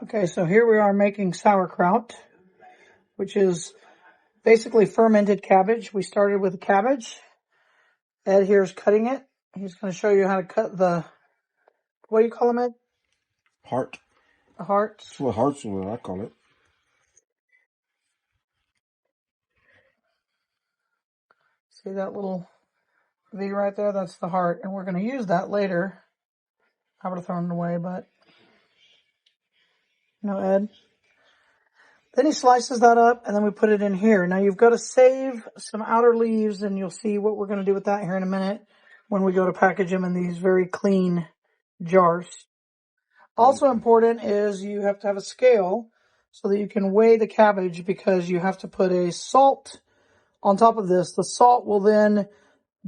Okay, so here we are making sauerkraut, which is basically fermented cabbage. We started with the cabbage. Ed here is cutting it. He's going to show you how to cut the, what do you call them, Ed? Heart. The hearts. That's what heart's what I call it. See that little V right there? That's the heart. And we're going to use that later. I would have thrown it away, but no, Ed. Then he slices that up, and then we put it in here. Now you've got to save some outer leaves, and you'll see what we're going to do with that here in a minute when we go to package them in these very clean jars. Also important is you have to have a scale so that you can weigh the cabbage, because you have to put a salt on top of this. The salt will then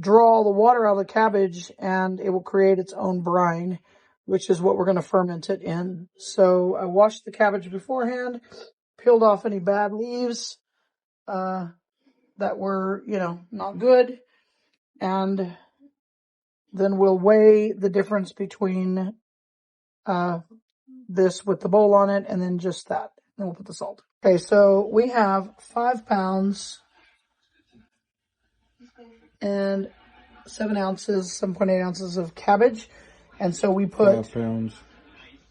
draw the water out of the cabbage, and it will create its own brine, which is what we're going to ferment it in. So I washed the cabbage beforehand, peeled off any bad leaves that were, not good. And then we'll weigh the difference between this with the bowl on it and then just that. Then we'll put the salt. Okay, so we have 5 pounds and 7 ounces, 7.8 ounces of cabbage. And so we put 5 pounds,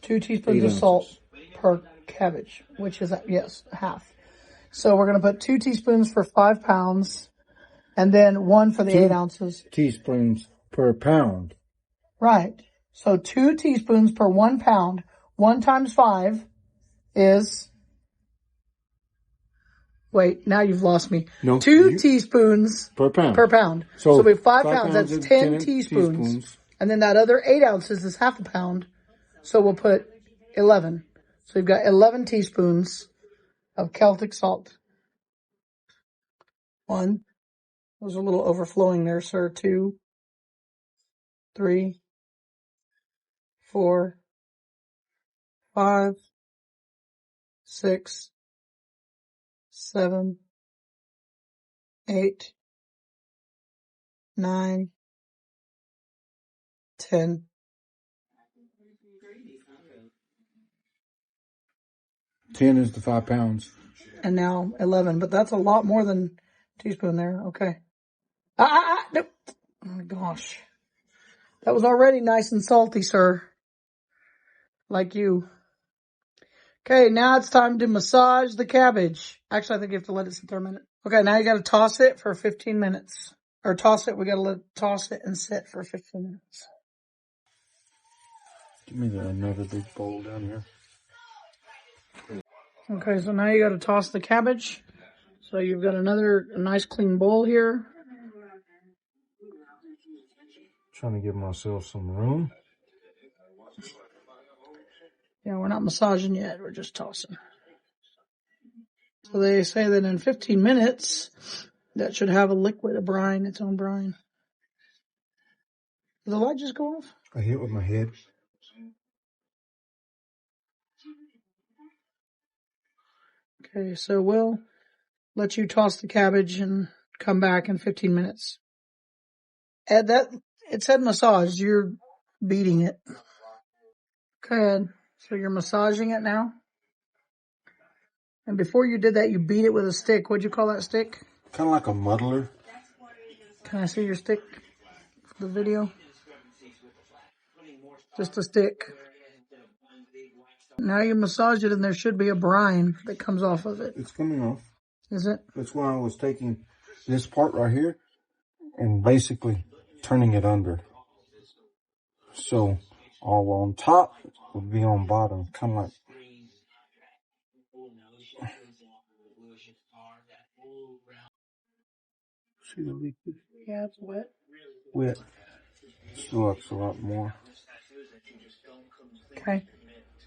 2 teaspoons of salt per cabbage, which is, yes, half. So we're going to put 2 teaspoons for 5 pounds and then 1 for the 8 ounces. Teaspoons per pound. Right. So 2 teaspoons per 1 pound. 1 times 5 is, wait, now you've lost me. No, 2 teaspoons per pound. Per pound. So we have 5 pounds. That's 10 teaspoons. And then that other 8 ounces is half a pound. So we'll put 11. So we've got 11 teaspoons of Celtic salt. 1. Was a little overflowing there, sir. 2, 3, 4, 5, 6, 7, 8, 9, 10. Ten is the 5 pounds. And now 11, but that's a lot more than a teaspoon there. Okay. Nope. Oh my gosh. That was already nice and salty, sir. Like you. Okay, now it's time to massage the cabbage. Actually, I think you have to let it sit there a minute. Okay, now you got to toss it for 15 minutes. Or toss it, we got to toss it and sit for 15 minutes. Give me another big bowl down here. Okay, so now you got to toss the cabbage. So you've got another nice clean bowl here. Trying to give myself some room. Yeah, we're not massaging yet. We're just tossing. So they say that in 15 minutes, that should have a liquid, a brine, its own brine. Did the light just go off? I hit with my head. Okay, so we'll let you toss the cabbage and come back in 15 minutes. Ed, it said massage. You're beating it. Okay, so you're massaging it now? And before you did that, you beat it with a stick. What'd you call that stick? Kind of like a muddler. Can I see your stick for the video? Just a stick. Now you massage it and there should be a brine that comes off of it. It's coming off. Is it? That's why I was taking this part right here and basically turning it under. So all on top would be on bottom, kind of like. See the liquid? Yeah, it's wet. Wet. Still looks a lot more. Okay.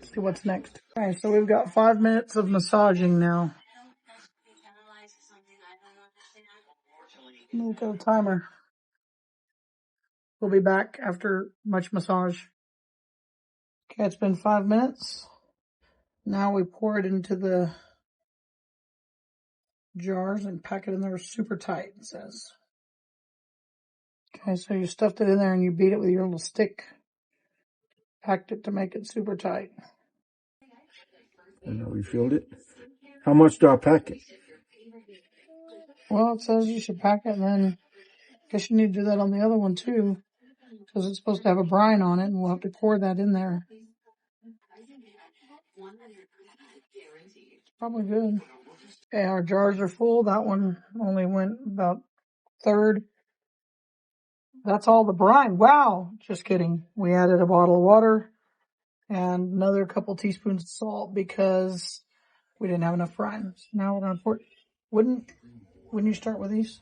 Let's see what's next. Okay, so we've got 5 minutes of massaging now. Look at the timer. We'll be back after much massage. Okay, it's been 5 minutes. Now we pour it into the jars and pack it in there super tight, it says. Okay, so you stuffed it in there and you beat it with your little stick. Packed it to make it super tight. And I refilled it. How much do I pack it? Well, it says you should pack it, and then I guess you need to do that on the other one too, because it's supposed to have a brine on it, and we'll have to pour that in there. It's probably good. Okay, our jars are full. That one only went about third. That's all the brine. Wow, just kidding. We added a bottle of water and another couple teaspoons of salt because we didn't have enough brine. So now we're gonna pour. Wouldn't you start with these?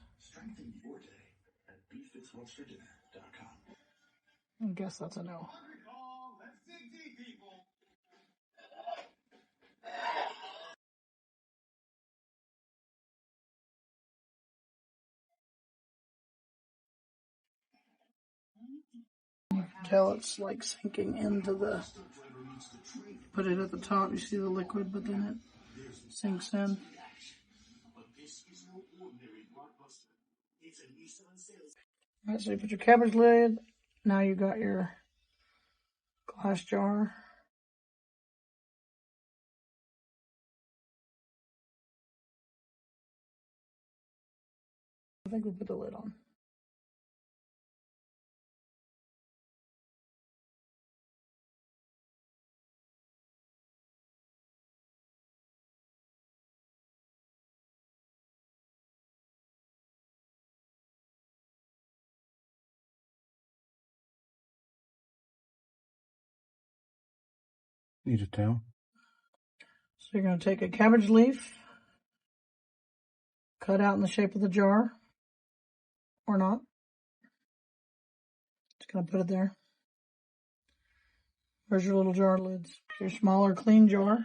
I guess that's a no. You can tell it's like sinking into the. Put it at the top. You see the liquid, but then it sinks in. All right, so you put your cabbage lid. Now you got your glass jar. I think we put the lid on. Need a towel. So you're going to take a cabbage leaf, cut out in the shape of the jar, or not. Just going to put it there. Where's your little jar lids? Your smaller, clean jar.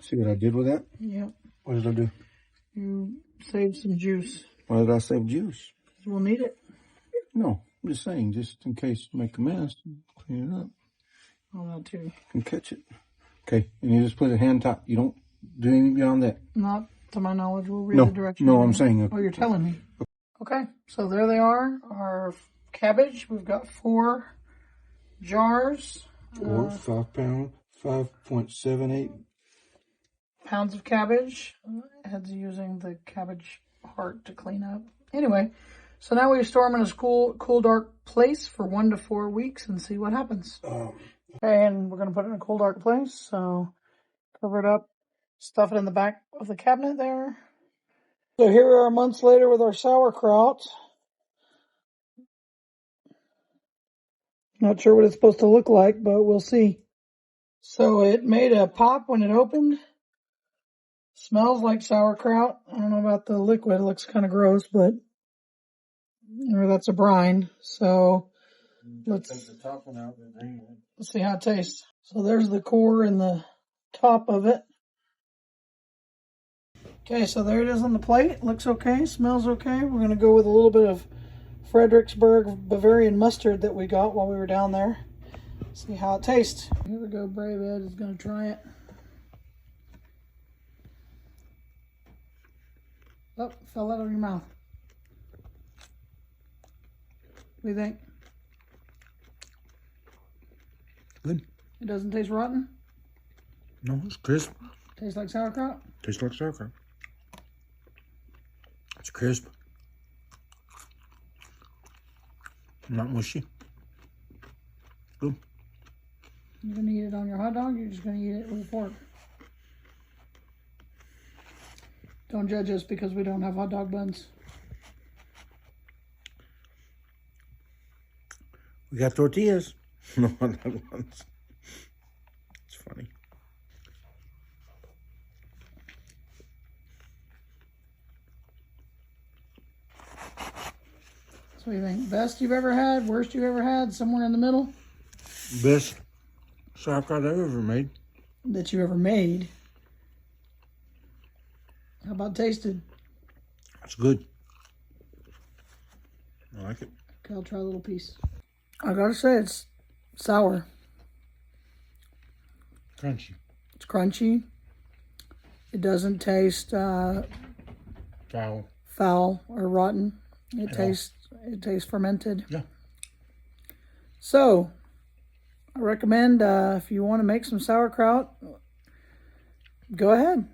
See what I did with that? Yep. What did I do? You saved some juice. Why did I save juice? We'll need it. No, I'm just saying, just in case you make a mess, clean it up. Oh, that too. You can catch it. Okay, and you just put it hand top. You don't do anything beyond that. Not to my knowledge. We'll read the directions. No, I'm saying. Oh, you're telling me. Okay, so there they are. Our cabbage. We've got 4 jars. 5 pound, 5.78 pounds of cabbage. Ed's using the cabbage heart to clean up. Anyway, so now we store them in a cool, dark place for 1 to 4 weeks and see what happens. And we're going to put it in a cool, dark place. So cover it up, stuff it in the back of the cabinet there. So here we are months later with our sauerkraut. Not sure what it's supposed to look like, but we'll see. So it made a pop when it opened. Smells like sauerkraut. I don't know about the liquid. It looks kind of gross, but or that's a brine. So let's see how it tastes. So there's the core and the top of it. Okay, so there it is on the plate. Looks okay. Smells okay. We're going to go with a little bit of Fredericksburg Bavarian mustard that we got while we were down there. See how it tastes. Here we go. Brave Ed is going to try it. Oh, fell out of your mouth. What do you think? Good. It doesn't taste rotten? No, it's crisp. Tastes like sauerkraut? Tastes like sauerkraut. It's crisp. Not mushy. Good. You're going to eat it on your hot dog, or you're just going to eat it with a fork? Don't judge us because we don't have hot dog buns. We got tortillas. No hot dog buns. It's funny. So what do you think? Best you've ever had? Worst you've ever had? Somewhere in the middle? Best sauerkraut I've ever made. That you ever made? How about tasted? It's good. I like it. Okay, I'll try a little piece. I gotta say, it's sour. Crunchy. It's crunchy. It doesn't taste Foul. foul or rotten. It tastes fermented. Yeah. So, I recommend if you want to make some sauerkraut, go ahead.